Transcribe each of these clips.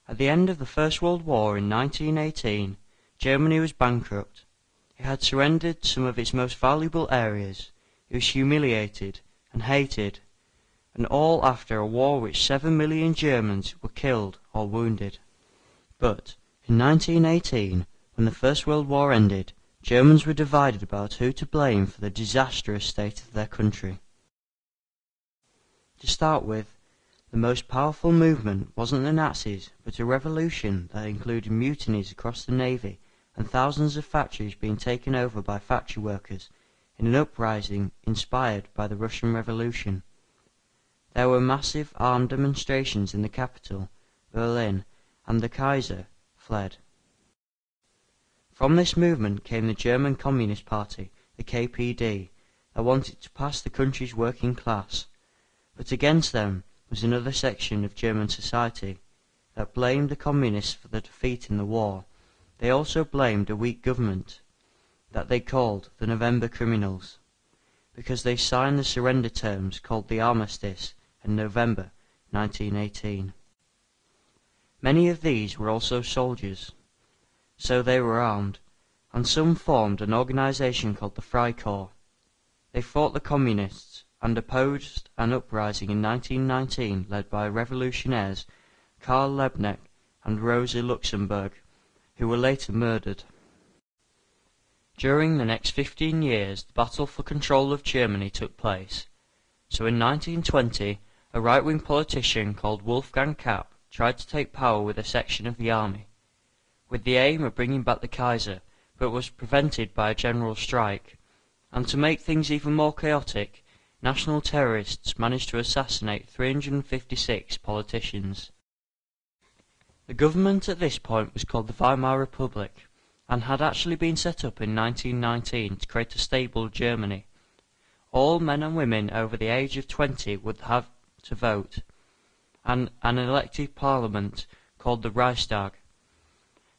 At the end of the First World War in 1918, Germany was bankrupt. It had surrendered some of its most valuable areas. It was humiliated and hated, and all after a war which 7 million Germans were killed or wounded. But in 1918, when the First World War ended, Germans were divided about who to blame for the disastrous state of their country. To start with, the most powerful movement wasn't the Nazis, but a revolution that included mutinies across the navy and thousands of factories being taken over by factory workers in an uprising inspired by the Russian Revolution. There were massive armed demonstrations in the capital, Berlin, and the Kaiser fled. From this movement came the German Communist Party, the KPD, that wanted to pass the country's working class. But against them was another section of German society that blamed the communists for the defeat in the war. They also blamed a weak government that they called the November Criminals, because they signed the surrender terms called the Armistice in November 1918. Many of these were also soldiers, so they were armed, and some formed an organization called the Freikorps. They fought the communists and opposed an uprising in 1919 led by revolutionaries Karl Liebknecht and Rosa Luxemburg, who were later murdered. During the next 15 years, the battle for control of Germany took place. So in 1920, a right-wing politician called Wolfgang Kapp tried to take power with a section of the army, with the aim of bringing back the Kaiser, but was prevented by a general strike. And to make things even more chaotic, national terrorists managed to assassinate 356 politicians. The government at this point was called the Weimar Republic, and had actually been set up in 1919 to create a stable Germany. All men and women over the age of 20 would have to vote, and an elected parliament called the Reichstag.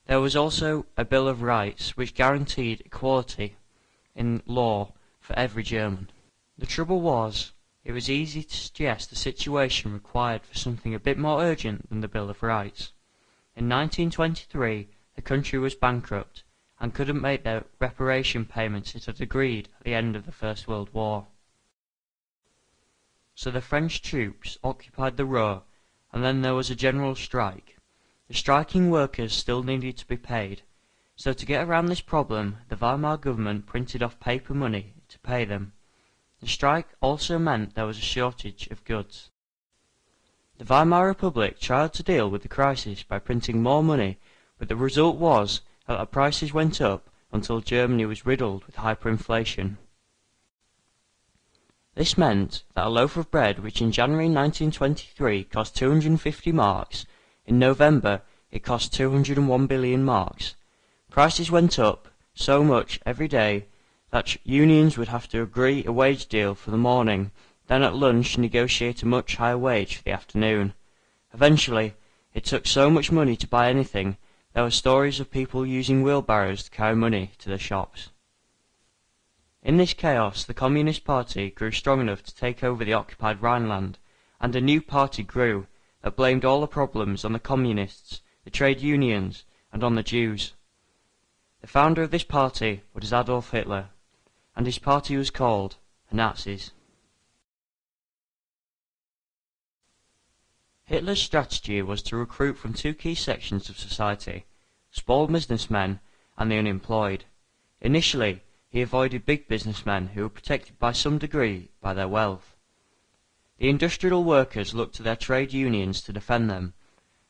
There was also a Bill of Rights which guaranteed equality in law for every German. The trouble was, it was easy to suggest the situation required for something a bit more urgent than the Bill of Rights. In 1923, the country was bankrupt and couldn't make the reparation payments it had agreed at the end of the First World War. So the French troops occupied the Ruhr, and then there was a general strike. The striking workers still needed to be paid, so to get around this problem, the Weimar government printed off paper money to pay them. The strike also meant there was a shortage of goods. The Weimar Republic tried to deal with the crisis by printing more money, but the result was that the prices went up until Germany was riddled with hyperinflation. This meant that a loaf of bread, which in January 1923 cost 250 marks, in November it cost 201 billion marks. Prices went up so much every day that unions would have to agree a wage deal for the morning, then at lunch negotiate a much higher wage for the afternoon. Eventually, it took so much money to buy anything, there were stories of people using wheelbarrows to carry money to the shops. In this chaos, the Communist Party grew strong enough to take over the occupied Rhineland, and a new party grew that blamed all the problems on the communists, the trade unions, and on the Jews. The founder of this party was Adolf Hitler, and his party was called the Nazis. Hitler's strategy was to recruit from two key sections of society, small businessmen and the unemployed. Initially, he avoided big businessmen who were protected by some degree by their wealth. The industrial workers looked to their trade unions to defend them.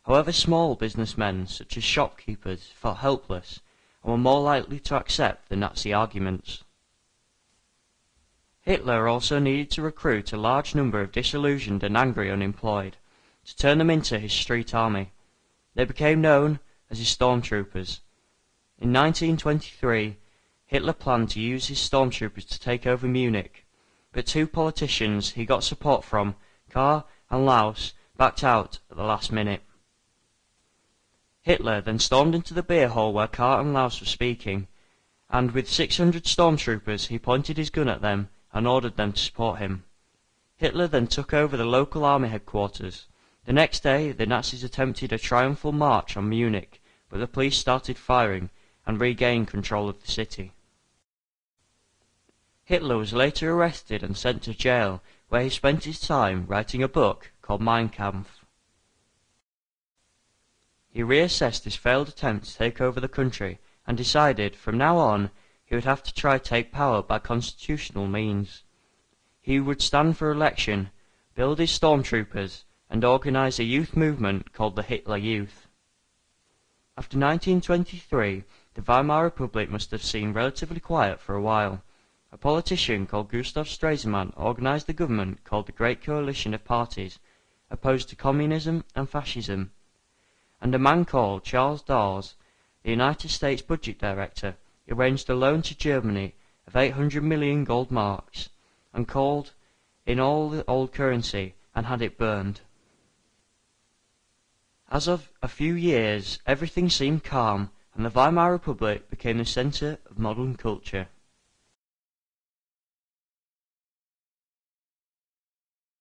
However, small businessmen such as shopkeepers felt helpless and were more likely to accept the Nazi arguments. Hitler also needed to recruit a large number of disillusioned and angry unemployed, to turn them into his street army. They became known as his stormtroopers. In 1923, Hitler planned to use his stormtroopers to take over Munich, but two politicians he got support from, Kahr and Laus, backed out at the last minute. Hitler then stormed into the beer hall where Kahr and Laus were speaking, and with 600 stormtroopers he pointed his gun at them and ordered them to support him. Hitler then took over the local army headquarters, The next day, the Nazis attempted a triumphal march on Munich, but the police started firing and regained control of the city. Hitler was later arrested and sent to jail, where he spent his time writing a book called Mein Kampf. He reassessed his failed attempt to take over the country and decided from now on he would have to try to take power by constitutional means. He would stand for election, build his stormtroopers, and organize a youth movement called the Hitler Youth. After 1923, the Weimar Republic must have seemed relatively quiet for a while. A politician called Gustav Stresemann organized a government called the Great Coalition of Parties, opposed to communism and fascism. And a man called Charles Dawes, the United States Budget Director, arranged a loan to Germany of 800 million gold marks, and called in all the old currency and had it burned. As of a few years, everything seemed calm, and the Weimar Republic became the center of modern culture.